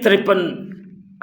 53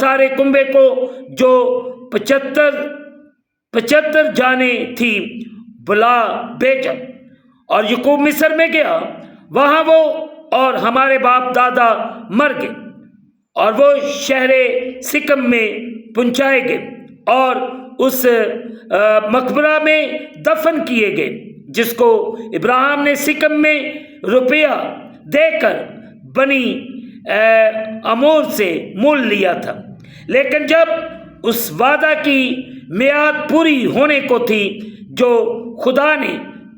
سارے کنبے کو جو 75 جانیں تھی بلا بھیجا، اور یعقوب مصر میں گیا، وہاں وہ اور ہمارے باپ دادا مر گئے، اور وہ شہر سکم میں پہنچائے گئے اور اس مقبرہ میں دفن کیے گئے جس کو ابراہیم نے سکم میں روپیہ دے کر بنی امور سے مول لیا تھا۔ لیکن جب اس وعدہ کی میعاد پوری ہونے کو تھی جو خدا نے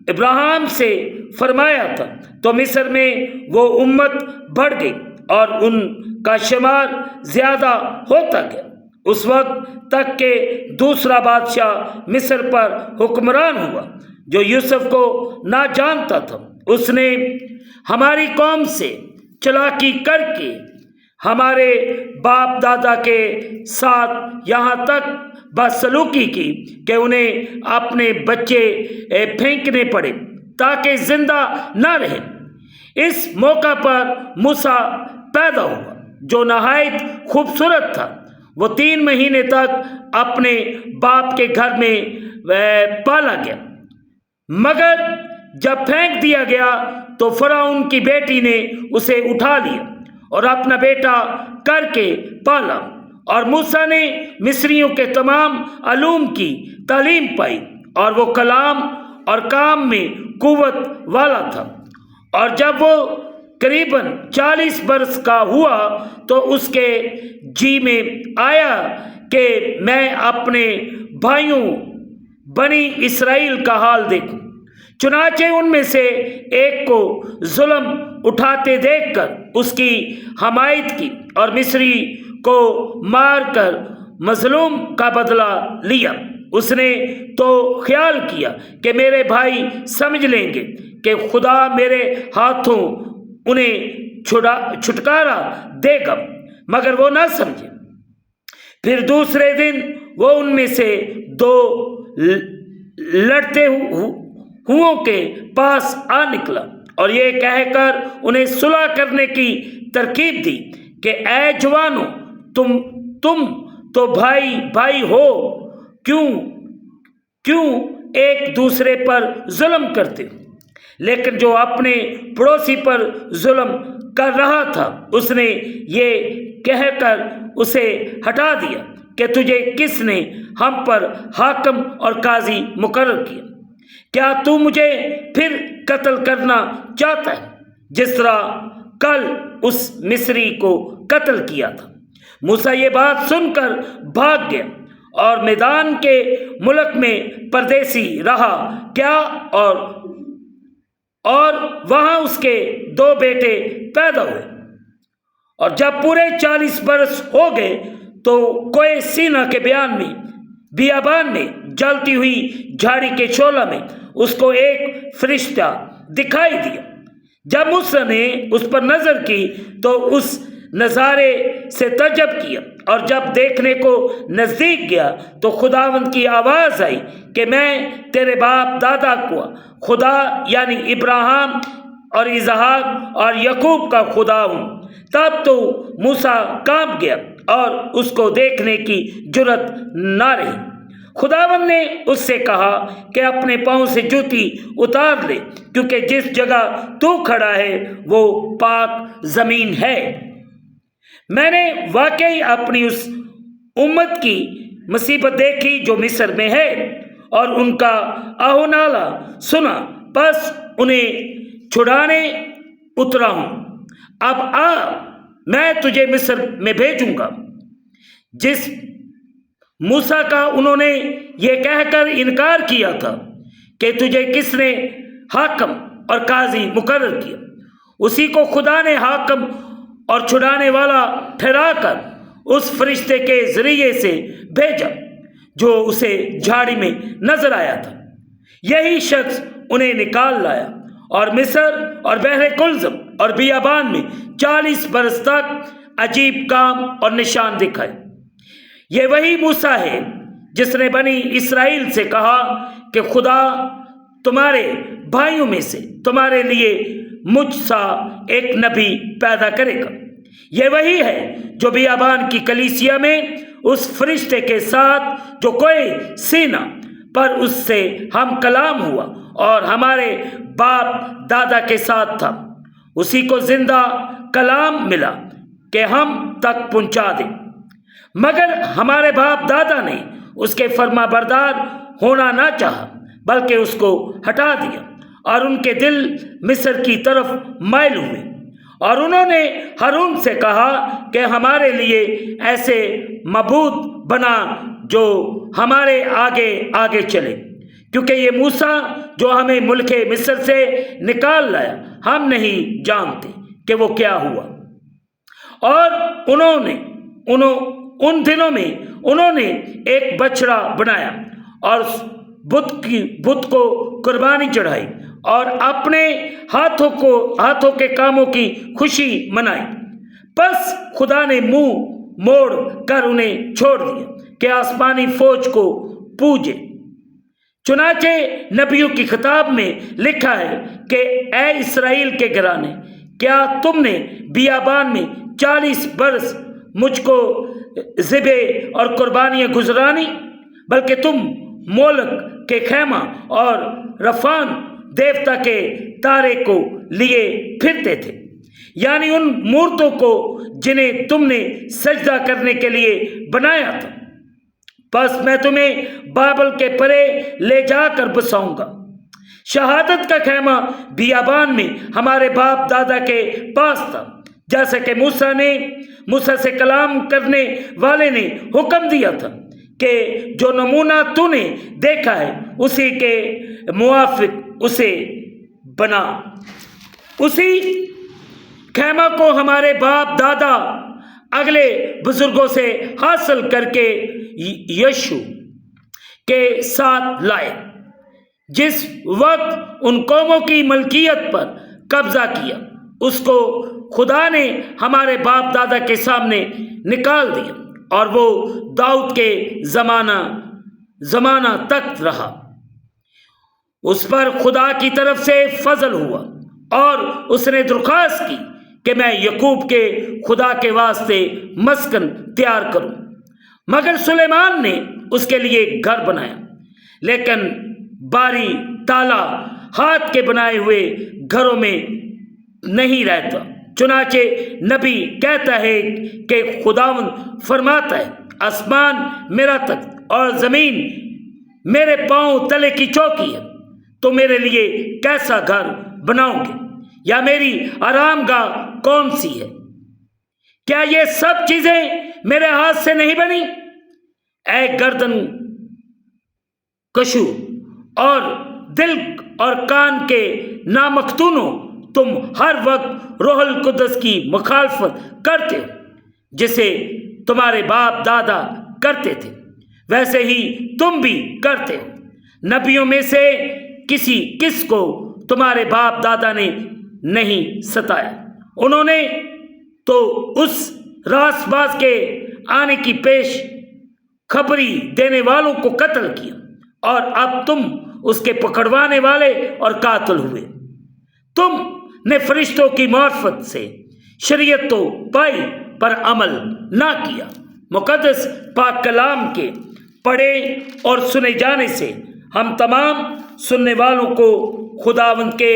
ابراہیم سے فرمایا تھا، تو مصر میں وہ امت بڑھ گئی اور ان کا شمار زیادہ ہوتا گیا، اس وقت تک کہ دوسرا بادشاہ مصر پر حکمران ہوا جو یوسف کو نہ جانتا تھا۔ اس نے ہماری قوم سے چلاکی کر کے ہمارے باپ دادا کے ساتھ یہاں تک بدسلوکی کی کہ انہیں اپنے بچے پھینکنے پڑے تاکہ زندہ نہ رہے۔ اس موقع پر موسیٰ پیدا ہوا جو نہایت خوبصورت تھا۔ وہ 3 مہینے تک اپنے باپ کے گھر میں پالا گیا، مگر جب پھینک دیا گیا تو فرعون کی بیٹی نے اسے اٹھا لیا اور اپنا بیٹا کر کے پالا، اور موسیٰ نے مصریوں کے تمام علوم کی تعلیم پائی، اور وہ کلام اور کام میں قوت والا تھا۔ اور جب وہ قریباً 40 برس کا ہوا تو اس کے جی میں آیا کہ میں اپنے بھائیوں بنی اسرائیل کا حال دیکھوں۔ چنانچہ ان میں سے ایک کو ظلم اٹھاتے دیکھ کر اس کی حمایت کی اور مصری کو مار کر مظلوم کا بدلہ لیا۔ اس نے تو خیال کیا کہ میرے بھائی سمجھ لیں گے کہ خدا میرے ہاتھوں انہیں چھٹکارا دے گا، مگر وہ نہ سمجھے۔ پھر دوسرے دن وہ ان میں سے 2 لڑتے ہوں کے پاس آ نکلا اور یہ کہہ کر انہیں صلح کرنے کی ترغیب دی کہ اے جوانو، تم تو بھائی ہو، کیوں ایک دوسرے پر ظلم کرتے ہو؟ لیکن جو اپنے پڑوسی پر ظلم کر رہا تھا اس نے یہ کہہ کر اسے ہٹا دیا کہ تجھے کس نے ہم پر حاکم اور قاضی مقرر کیا؟ کیا تو مجھے پھر قتل کرنا چاہتا ہے جس طرح کل اس مصری کو قتل کیا تھا؟ موسیٰ یہ بات سن کر بھاگ گیا اور میدان کے ملک میں پردیسی رہا کیا، اور وہاں اس کے 2 بیٹے پیدا ہوئے۔ اور جب پورے 40 برس ہو گئے تو کوہ سینا کے بیابان میں جلتی ہوئی جھاڑی کے شعلہ میں اس کو ایک فرشتہ دکھائی دیا۔ جب موسیٰ نے اس پر نظر کی تو اس نظارے سے تعجب کیا، اور جب دیکھنے کو نزدیک گیا تو خداوند کی آواز آئی کہ میں تیرے باپ دادا کو خدا یعنی ابراہیم اور اسحاق اور یعقوب کا خدا ہوں۔ تب تو موسیٰ کانپ گیا اور اس کو دیکھنے کی جرأت نہ رہی۔ خداوند نے اس سے کہا کہ اپنے پاؤں سے جوتی اتار لے، کیونکہ جس جگہ تو کھڑا ہے وہ پاک زمین ہے۔ میں نے واقعی اپنی اس امت کی مصیبت دیکھی جو مصر میں ہے، اور ان کا آہ نالہ سنا، بس انہیں چھڑانے اترا ہوں۔ اب آ، میں تجھے مصر میں بھیجوں گا۔ جس موسیٰ کا انہوں نے یہ کہہ کر انکار کیا تھا کہ تجھے کس نے حاکم اور قاضی مقرر کیا، اسی کو خدا نے حاکم اور چھڑانے والا ٹھہرا کر اس فرشتے کے ذریعے سے بھیجا جو اسے جھاڑی میں نظر آیا تھا۔ یہی شخص انہیں نکال لایا اور مصر اور بحر کلزم اور بیابان میں 40 برس تک عجیب کام اور نشان دکھائے۔ یہ وہی موسیٰ ہے جس نے بنی اسرائیل سے کہا کہ خدا تمہارے بھائیوں میں سے تمہارے لیے مجھ سا ایک نبی پیدا کرے گا۔ یہ وہی ہے جو بیابان کی کلیسیا میں اس فرشتے کے ساتھ جو کوئی سینہ پر اس سے ہم کلام ہوا اور ہمارے باپ دادا کے ساتھ تھا، اسی کو زندہ کلام ملا کہ ہم تک پہنچا دیں، مگر ہمارے باپ دادا نے اس کے فرما بردار ہونا نہ چاہا بلکہ اس کو ہٹا دیا، اور ان کے دل مصر کی طرف مائل ہوئے، اور انہوں نے ہارون سے کہا کہ ہمارے لیے ایسے معبود بنا جو ہمارے آگے آگے چلے، کیونکہ یہ موسیٰ جو ہمیں ملک مصر سے نکال لایا ہم نہیں جانتے کہ وہ کیا ہوا۔ اور ان دنوں میں انہوں نے ایک بچڑا بنایا اور بت کو قربانی چڑھائی اور اپنے ہاتھوں کے کاموں کی خوشی منائی۔ پس خدا نے منہ موڑ کر انہیں چھوڑ دیا کہ آسمانی فوج کو پوجے۔ چنانچہ نبیوں کی خطاب میں لکھا ہے کہ اے اسرائیل کے گھرانے، کیا تم نے بیابان میں 40 برس مجھ کو ذبح اور قربانیاں گزرانی؟ بلکہ تم مولک کے خیمہ اور رفان دیوتا کے تارے کو لیے پھرتے تھے، یعنی ان مورتوں کو جنہیں تم نے سجدہ کرنے کے لیے بنایا تھا۔ پس میں تمہیں بابل کے پرے لے جا کر بساؤں گا۔ شہادت کا خیمہ بیابان میں ہمارے باپ دادا کے پاس تھا، جیسا کہ موسیٰ سے کلام کرنے والے نے حکم دیا تھا کہ جو نمونہ تو نے دیکھا ہے اسی کے موافق اسے بنا۔ اسی خیمہ کو ہمارے باپ دادا اگلے بزرگوں سے حاصل کر کے یشوع کے ساتھ لائے، جس وقت ان قوموں کی ملکیت پر قبضہ کیا، اس کو خدا نے ہمارے باپ دادا کے سامنے نکال دیا، اور وہ داؤد کے زمانہ تک رہا۔ اس پر خدا کی طرف سے فضل ہوا، اور اس نے درخواست کی کہ میں یعقوب کے خدا کے واسطے مسکن تیار کروں، مگر سلیمان نے اس کے لیے گھر بنایا، لیکن باری تالا ہاتھ کے بنائے ہوئے گھروں میں نہیں رہتا۔ چنانچہ نبی کہتا ہے کہ خداوند فرماتا ہے، آسمان میرا تخت اور زمین میرے پاؤں تلے کی چوکی ہے، تو میرے لیے کیسا گھر بناؤں گے، یا میری آرام گاہ کون سی ہے؟ کیا یہ سب چیزیں میرے ہاتھ سے نہیں بنی؟ اے گردن کشو اور دل اور کان کے نامختونوں، تم ہر وقت روح القدس کی مخالفت کرتے ہو، جسے تمہارے باپ دادا کرتے تھے ویسے ہی تم بھی کرتے ہو۔ نبیوں میں سے کس کو تمہارے باپ دادا نے نہیں ستایا؟ انہوں نے تو اس راست باز کے آنے کی پیش خبری دینے والوں کو قتل کیا، اور اب تم اس کے پکڑوانے والے اور قاتل ہوئے۔ تم نے فرشتوں کی معرفت سے شریعت تو پائی پر عمل نہ کیا۔ مقدس پاک کلام کے پڑھے اور سنے جانے سے ہم تمام سننے والوں کو خداوند کے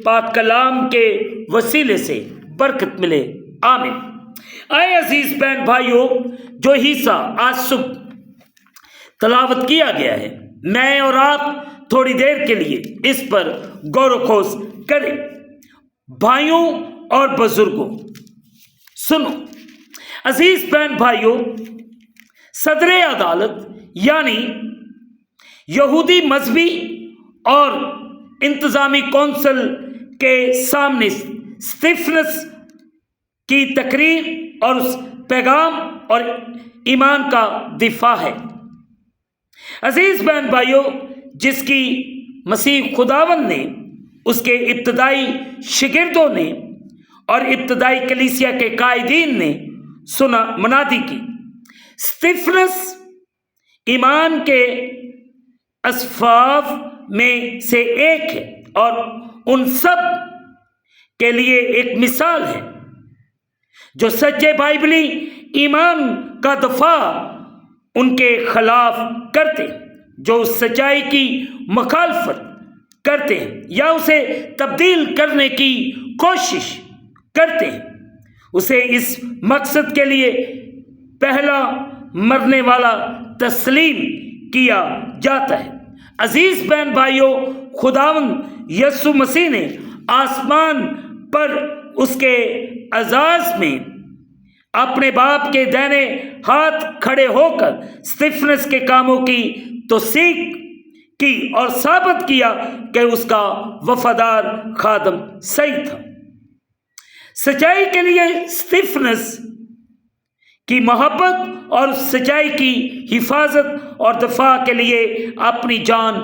پاک کلام کے وسیلے سے برکت ملے، آمین۔ اے عزیز بہن بھائیوں، جو حصہ آج صبح تلاوت کیا گیا ہے، میں اور آپ تھوڑی دیر کے لیے اس پر غور و خوض کریں۔ بھائیوں اور بزرگوں، سنو۔ عزیز بہن بھائیوں، صدر عدالت یعنی یہودی مذہبی اور انتظامی کونسل کے سامنے استفانوس کی تقریر اور اس پیغام اور ایمان کا دفاع ہے۔ عزیز بہن بھائیوں، جس کی مسیح خداوند نے، اس کے ابتدائی شاگردوں نے اور ابتدائی کلیسیا کے قائدین نے منادی کی۔ استفانوس ایمان کے اسفاف میں سے ایک ہے اور ان سب کے لیے ایک مثال ہے۔ جو سچے بائبلی ایمان کا دفاع ان کے خلاف کرتے ہیں، جو اس سچائی کی مخالفت کرتے ہیں یا اسے تبدیل کرنے کی کوشش کرتے ہیں، اسے اس مقصد کے لیے پہلا مرنے والا تسلیم کیا جاتا ہے۔ عزیز بہن بھائیوں، خداوند یسوع مسیح نے آسمان پر اس کے اعزاز میں اپنے باپ کے دائیں ہاتھ کھڑے ہو کر استفنس کے کاموں کی توثیق کی اور ثابت کیا کہ اس کا وفادار خادم صحیح تھا۔ سچائی کے لیے استفنس کی محبت اور سچائی کی حفاظت اور دفاع کے لیے اپنی جان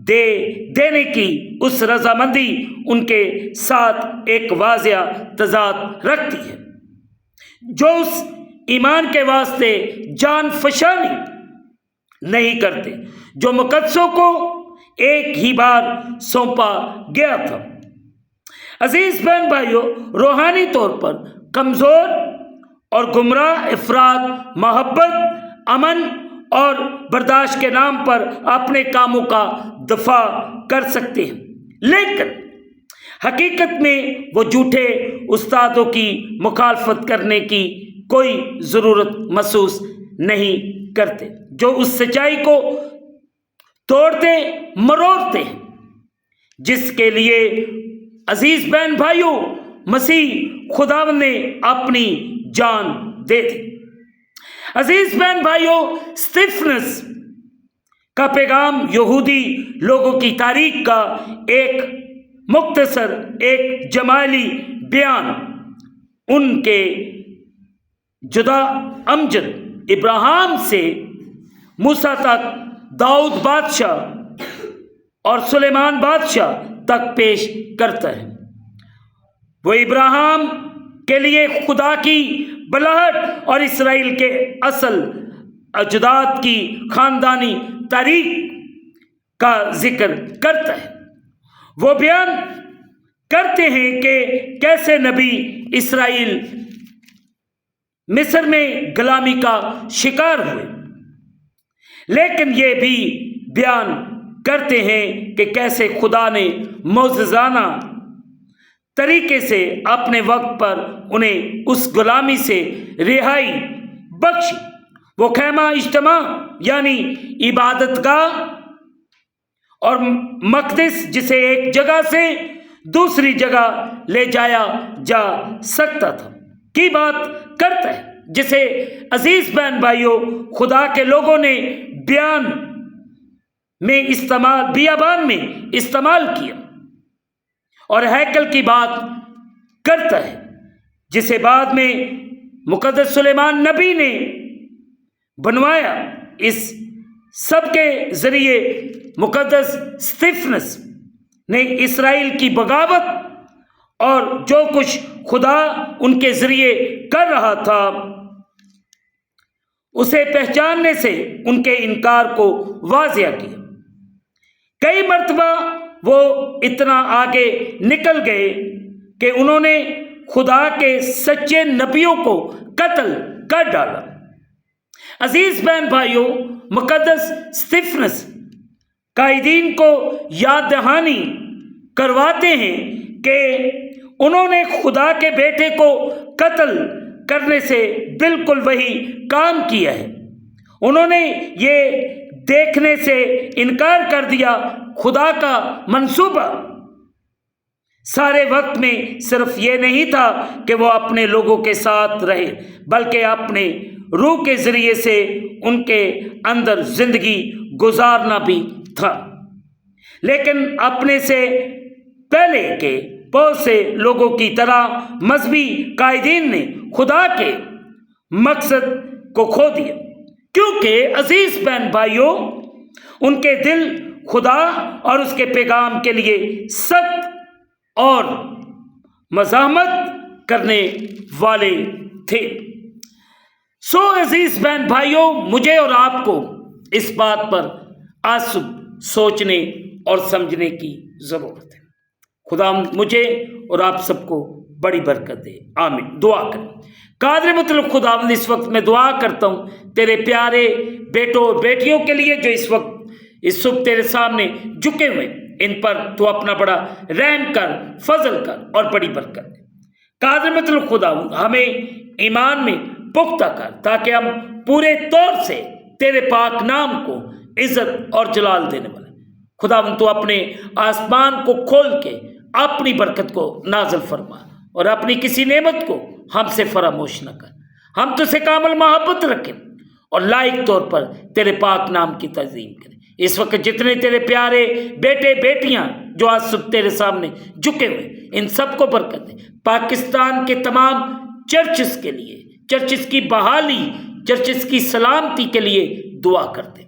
دینے کی اس رضامندی ان کے ساتھ ایک واضح تضاد رکھتی ہے، جو اس ایمان کے واسطے جان فشانی نہیں کرتے جو مقدسوں کو ایک ہی بار سونپا گیا تھا۔ عزیز بہن بھائیوں، روحانی طور پر کمزور اور گمراہ افراد محبت، امن اور برداشت کے نام پر اپنے کاموں کا دفاع کر سکتے ہیں، لیکن حقیقت میں وہ جھوٹے استادوں کی مخالفت کرنے کی کوئی ضرورت محسوس نہیں کرتے، جو اس سچائی کو توڑتے مروڑتے ہیں جس کے لیے عزیز بہن بھائیوں مسیح خداوند نے اپنی جان دے دی۔ عزیز بہن بھائیوں، استفنس کا پیغام یہودی لوگوں کی تاریخ کا ایک مختصر ایک جمالی بیان ان کے جدا امجد ابراہیم سے موسیٰ تک، داؤد بادشاہ اور سلیمان بادشاہ تک پیش کرتا ہے۔ وہ ابراہیم کے لیے خدا کی بلاہٹ اور اسرائیل کے اصل اجداد کی خاندانی تاریخ کا ذکر کرتا ہے۔ وہ بیان کرتے ہیں کہ کیسے نبی اسرائیل مصر میں غلامی کا شکار ہوئے، لیکن یہ بھی بیان کرتے ہیں کہ کیسے خدا نے معجزانہ طریقے سے اپنے وقت پر انہیں اس غلامی سے رہائی بخشی۔ وہ خیمہ اجتماع یعنی عبادت گاہ اور مقدس جسے ایک جگہ سے دوسری جگہ لے جایا جا سکتا تھا کی بات کرتا ہے، جسے عزیز بہن بھائیوں خدا کے لوگوں نے بیابان میں استعمال کیا، اور ہیکل کی بات کرتا ہے جسے بعد میں مقدس سلیمان نبی نے بنوایا۔ اس سب کے ذریعے مقدس استفنس نے اسرائیل کی بغاوت اور جو کچھ خدا ان کے ذریعے کر رہا تھا اسے پہچاننے سے ان کے انکار کو واضح کیا۔ کئی مرتبہ وہ اتنا آگے نکل گئے کہ انہوں نے خدا کے سچے نبیوں کو قتل کر ڈالا۔ عزیز بہن بھائیوں، مقدس استفنس قائدین کو یاد دہانی کرواتے ہیں کہ انہوں نے خدا کے بیٹے کو قتل کرنے سے بالکل وہی کام کیا ہے۔ انہوں نے یہ دیکھنے سے انکار کر دیا خدا کا منصوبہ سارے وقت میں صرف یہ نہیں تھا کہ وہ اپنے لوگوں کے ساتھ رہے، بلکہ اپنے روح کے ذریعے سے ان کے اندر زندگی گزارنا بھی تھا۔ لیکن اپنے سے پہلے کے بہت سے لوگوں کی طرح مذہبی قائدین نے خدا کے مقصد کو کھو دیا، کیونکہ عزیز بہن بھائیوں ان کے دل خدا اور اس کے پیغام کے لیے سخت اور مزاحمت کرنے والے تھے۔ عزیز بہن بھائیوں، مجھے اور آپ کو اس بات پر آج صبح سوچنے اور سمجھنے کی ضرورت ہے۔ خدا مجھے اور آپ سب کو بڑی برکت دے، آمین۔ دعا کریں۔ قادر مطلق خداوند، اس وقت میں دعا کرتا ہوں تیرے پیارے بیٹوں اور بیٹیوں کے لیے جو اس وقت اس صبح تیرے سامنے جھکے ہوئے، ان پر تو اپنا بڑا رحم کر، فضل کر اور بڑی برکت دے۔ قادر مطلق خداوند، ہمیں ایمان میں پختہ کر تاکہ ہم پورے طور سے تیرے پاک نام کو عزت اور جلال دینے والے۔ خداوند تو اپنے آسمان کو کھول کے اپنی برکت کو نازل فرما اور اپنی کسی نعمت کو ہم سے فراموش نہ کر۔ ہم تجھ سے کامل محبت رکھیں اور لائق طور پر تیرے پاک نام کی تعظیم کریں۔ اس وقت جتنے تیرے پیارے بیٹے بیٹیاں جو آج صبح تیرے سامنے جھکے ہوئے، ان سب کو برکت دے۔ پاکستان کے تمام چرچز کے لیے، چرچز کی بحالی، چرچز کی سلامتی کے لیے دعا کرتے،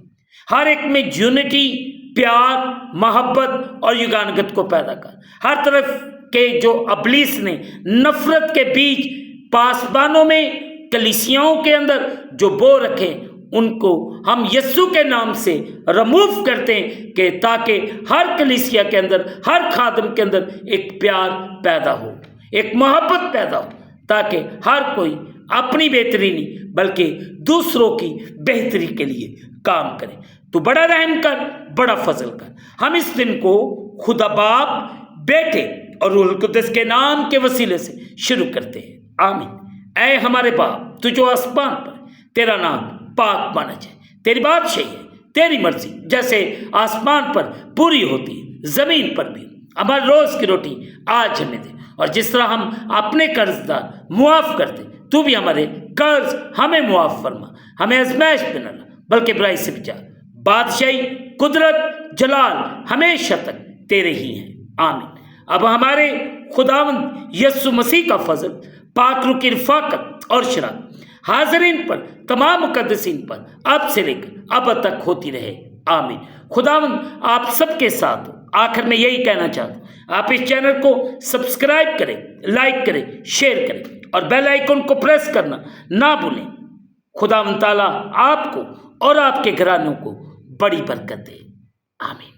ہر ایک میں یونٹی، پیار، محبت اور یگانگت کو پیدا کر۔ ہر طرف کے جو ابلیس نے نفرت کے بیج پاسبانوں میں، کلیسیاؤں کے اندر جو بو رکھے، ان کو ہم یسوع کے نام سے رموو کرتے ہیں کہ تاکہ ہر کلیسیا کے اندر، ہر خادم کے اندر ایک پیار پیدا ہو، ایک محبت پیدا ہو، تاکہ ہر کوئی اپنی بہتری نہیں بلکہ دوسروں کی بہتری کے لیے کام کرے۔ تو بڑا رحم کر، بڑا فضل کر۔ ہم اس دن کو خدا باپ، بیٹے اور روح القدس کے نام کے وسیلے سے شروع کرتے ہیں، آمین۔ اے ہمارے باپ، تو جو آسمان پر، تیرا نام پاک مانا جائے، تیری بادشاہی ہے، تیری مرضی جیسے آسمان پر پوری ہوتی ہے زمین پر بھی۔ ہمارے روز کی روٹی آج ہمیں دے، اور جس طرح ہم اپنے قرض دار معاف کرتے، تو بھی ہمارے قرض ہمیں معاف فرما۔ ہمیں آزمائش میں نہ لا بلکہ برائی سے بچا۔ بادشاہی، قدرت، جلال ہمیشہ تک تیرے ہی ہیں، آمین۔ اب ہمارے خداوند یسوع مسیح کا فضل، پاک روح کی رفاقت اور شراکت حاضرین پر، تمام مقدسین پر اب سے لے کر اب تک ہوتی رہے، آمین۔ خداوند آپ سب کے ساتھ ہو۔ آخر میں یہی کہنا چاہتا ہوں، آپ اس چینل کو سبسکرائب کریں، لائک کریں، شیئر کریں اور بیل آئیکن کو پریس کرنا نہ بھولیں۔ خداوند تعالیٰ آپ کو اور آپ کے گھرانوں کو بڑی برکت دے، آمین۔